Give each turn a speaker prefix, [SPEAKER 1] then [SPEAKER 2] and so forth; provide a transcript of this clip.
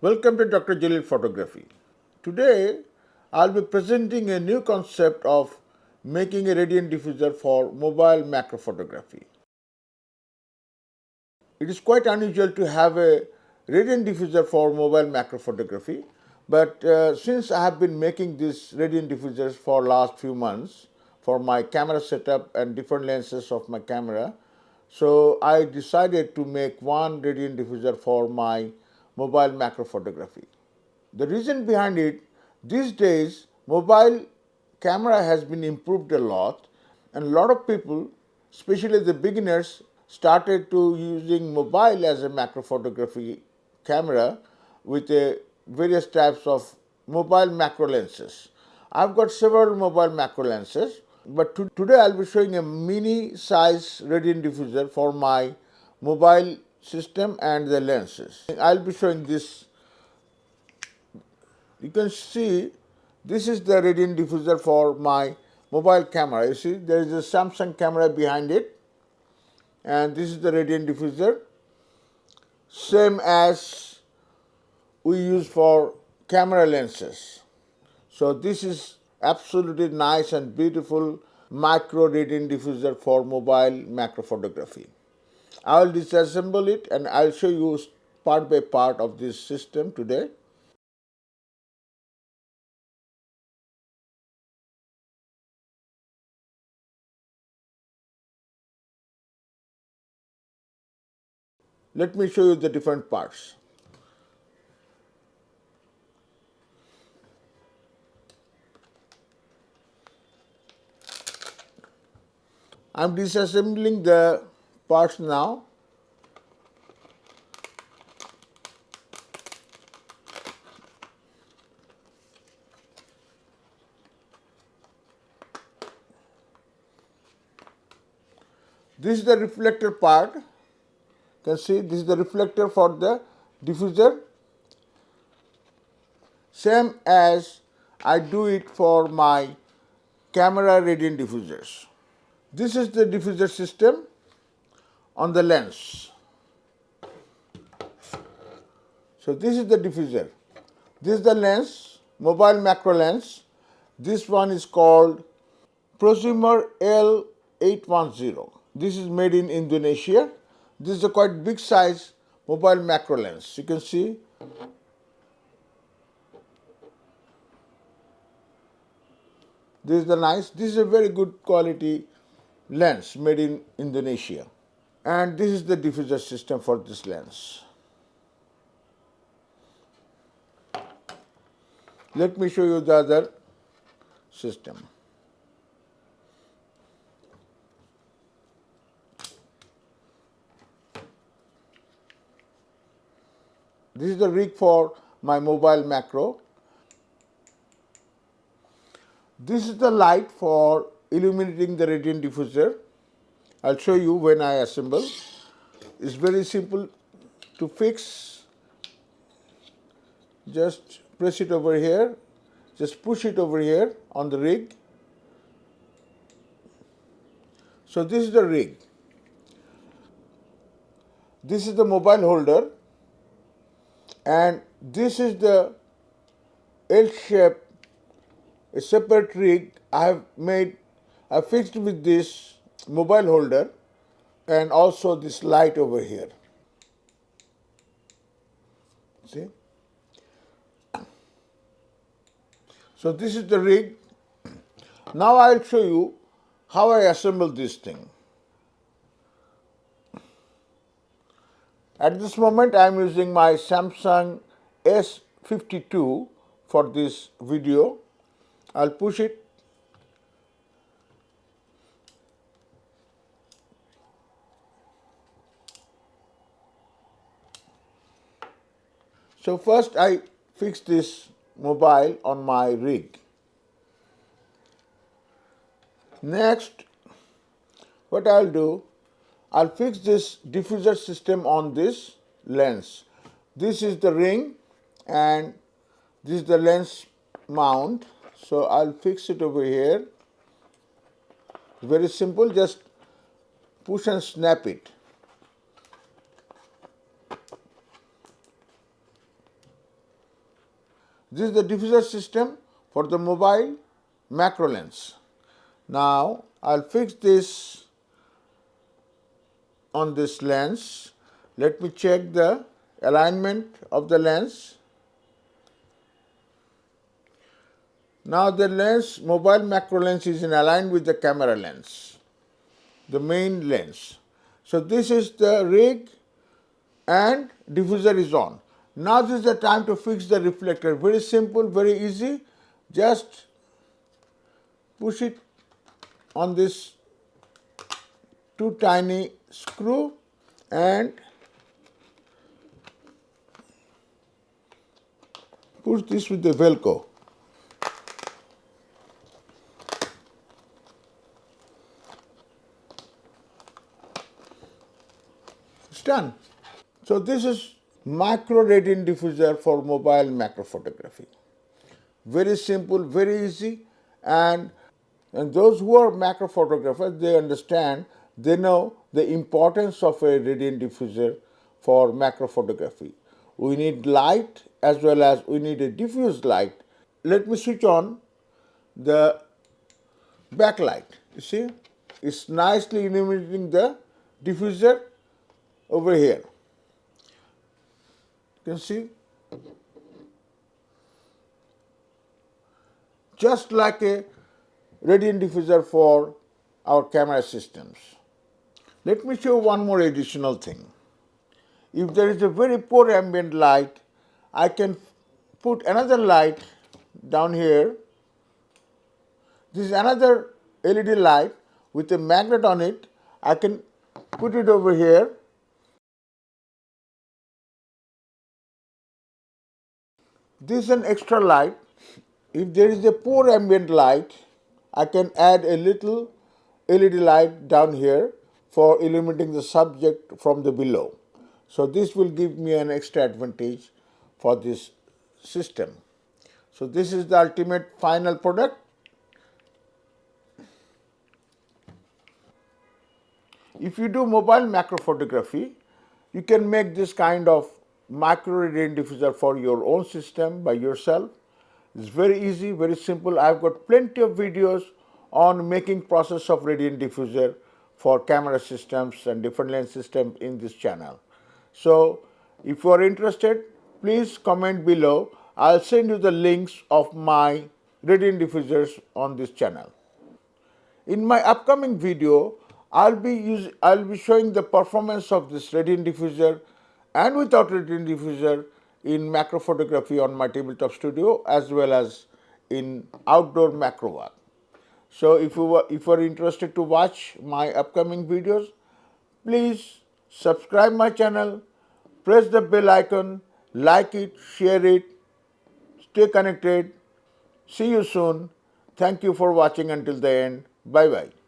[SPEAKER 1] Welcome to Dr. JALIL Photography. Today, I'll be presenting a new concept of making a radiant diffuser for mobile macro photography. It is quite unusual to have a radiant diffuser for mobile macro photography, but since I have been making these radiant diffusers for last few months for my camera setup and different lenses of my camera, so I decided to make one radiant diffuser for my mobile macro photography. The reason behind it, these days mobile camera has been improved a lot, and a lot of people, especially the beginners, started to using mobile as a macro photography camera with various types of mobile macro lenses. I've got several mobile macro lenses, but today I'll be showing a mini size radiant diffuser for my mobile system and the lenses. I'll be showing this. You can see this is the radiant diffuser for my mobile camera. You see there is a Samsung camera behind it, and this is the radiant diffuser, same as we use for camera lenses. So this is absolutely nice and beautiful micro radiant diffuser for mobile macro photography. I will disassemble it and I'll show you part by part of this system today. Let me show you the different parts. I am disassembling the parts now. This is the reflector part. You can see this is the reflector for the diffuser, same as I do it for my camera radiant diffusers. This is the diffuser system on the lens. So this is the diffuser. This is the lens, mobile macro lens. This one is called Prosumer L810. This is made in Indonesia. This is a quite big size mobile macro lens. You can see this is a very good quality lens made in Indonesia. And this is the diffuser system for this lens. Let me show you the other system. This is the rig for my mobile macro. This is the light for illuminating the radiant diffuser. I'll show you when I assemble. It's very simple to fix. Just press it over here. Just push it over here on the rig. So this is the rig. This is the mobile holder, and this is the L-shape, a separate rig I fixed with this mobile holder and also this light over here. See? So this is the rig. Now I'll show you how I assemble this thing. At this moment I am using my Samsung S52 for this video. I'll push it. So first I fix this mobile on my rig. Next, what I'll do, I'll fix this diffuser system on this lens. This is the ring and this is the lens mount. So I'll fix it over here. Very simple, just push and snap it. This is the diffuser system for the mobile macro lens. Now I'll fix this on this lens. Let me check the alignment of the lens. Now the lens, mobile macro lens, is in aligned with the camera lens, the main lens. So this is the rig and diffuser is on. Now this is the time to fix the reflector. Very simple, very easy. Just push it on this two tiny screw and push this with the Velcro. It's done. So this is micro radiant diffuser for mobile macro photography. Very simple, very easy, and those who are macro photographers, they understand, they know the importance of a radiant diffuser for macro photography. We need light as well as we need a diffused light. Let me switch on the backlight. You see, it's nicely illuminating the diffuser over here. You can see, just like a radiant diffuser for our camera systems. Let me show one more additional thing. If there is a very poor ambient light, I can put another light down here. This is another LED light with a magnet on it. I can put it over here. This is an extra light. If there is a poor ambient light, I can add a little LED light down here for illuminating the subject from the below. So this will give me an extra advantage for this system. So this is the ultimate final product. If you do mobile macro photography, you can make this kind of micro radiant diffuser for your own system by yourself. It's very easy, very simple. I've got plenty of videos on making process of radiant diffuser for camera systems and different lens systems in this channel. So if you are interested, please comment below. I'll send you the links of my radiant diffusers on this channel. In my upcoming video, I'll be showing the performance of this radiant diffuser and without radiant diffuser in macro photography on my tabletop studio as well as in outdoor macro work. So if you are interested to watch my upcoming videos, please subscribe my channel, press the bell icon, like it, share it, stay connected. See you soon. Thank you for watching until the end. Bye bye.